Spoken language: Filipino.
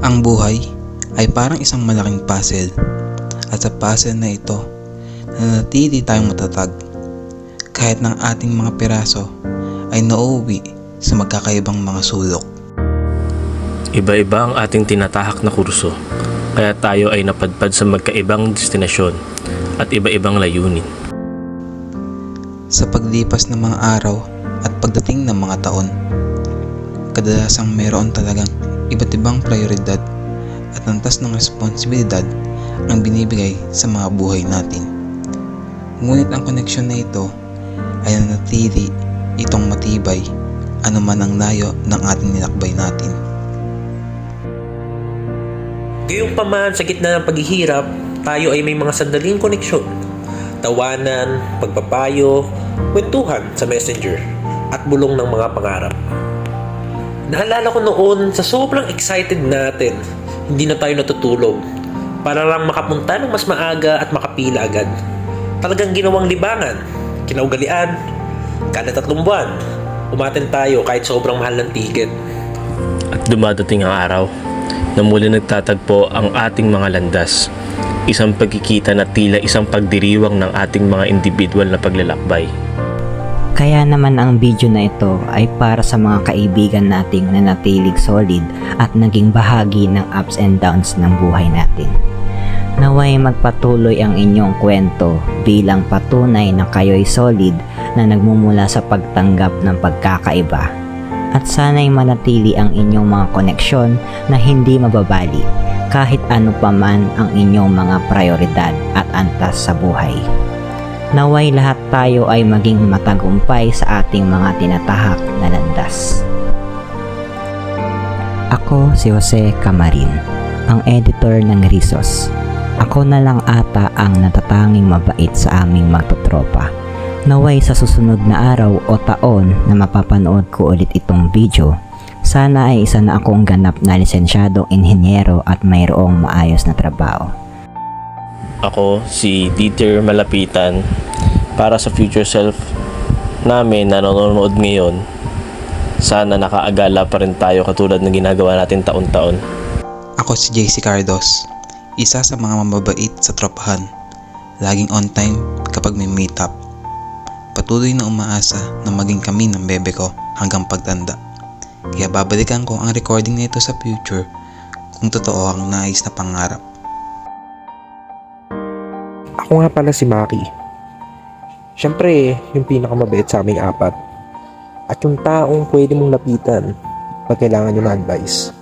Ang buhay ay parang isang malaking puzzle, at sa puzzle na ito, nanatili tayong matatag kahit ng ating mga piraso ay nauuwi sa magkakaibang mga sulok. Iba-iba ang ating tinatahak na kurso, kaya tayo ay napadpad sa magkaibang destinasyon at iba-ibang layunin. Sa paglipas ng mga araw at pagdating ng mga taon, kadalasang meron talagang iba't ibang prioridad at antas ng responsibilidad ang binibigay sa mga buhay natin. Ngunit ang koneksyon na ito ay nanatili itong matibay anuman ang layo ng ating nilakbay natin. Gayunpaman, sa gitna ng paghihirap, tayo ay may mga sandaling koneksyon. Tawanan, pagpapayo, kwentuhan sa messenger, at bulong ng mga pangarap. Naalala ko noon, sa sobrang excited natin, hindi na tayo natutulog para lang makapunta ng mas maaga at makapila agad. Talagang ginawang libangan, kinaugalian, kada 3 buwan, umaten tayo kahit sobrang mahal ng ticket. At dumadating ang araw na muli nagtatagpo ang ating mga landas. Isang pagkikita na tila isang pagdiriwang ng ating mga individual na paglalakbay. Kaya naman ang video na ito ay para sa mga kaibigan nating nanatilig solid at naging bahagi ng ups and downs ng buhay natin. Naway magpatuloy ang inyong kwento bilang patunay na kayo'y solid na nagmumula sa pagtanggap ng pagkakaiba. At sana'y manatili ang inyong mga koneksyon na hindi mababali kahit ano pa man ang inyong mga prioridad at antas sa buhay. Naway lahat tayo ay maging matagumpay sa ating mga tinatahak na landas. Ako si Jose Camarin, ang editor ng Rizos. Ako na lang ata ang natatanging mabait sa aming magtotropa. Naway sa susunod na araw o taon na mapapanood ko ulit itong video, sana ay isa na akong ganap na lisensyadong inhenyero at mayroong maayos na trabaho. Ako si Dieter Malapitan, para sa future self namin na nanonood ngayon. Sana nakaagala pa rin tayo katulad ng ginagawa natin taon-taon. Ako si JC Cardos, isa sa mga mababait sa tropahan, laging on time kapag may meetup. Patuloy na umaasa na maging kami ng bebe ko hanggang pagtanda. Kaya babalikan ko ang recording na ito sa future kung totoo ang nais na pangarap. Ako nga pala si Maki. Siyempre, yung pinakamabait sa aming 4. At yung taong pwede mong lapitan pag kailangan nyo na advice.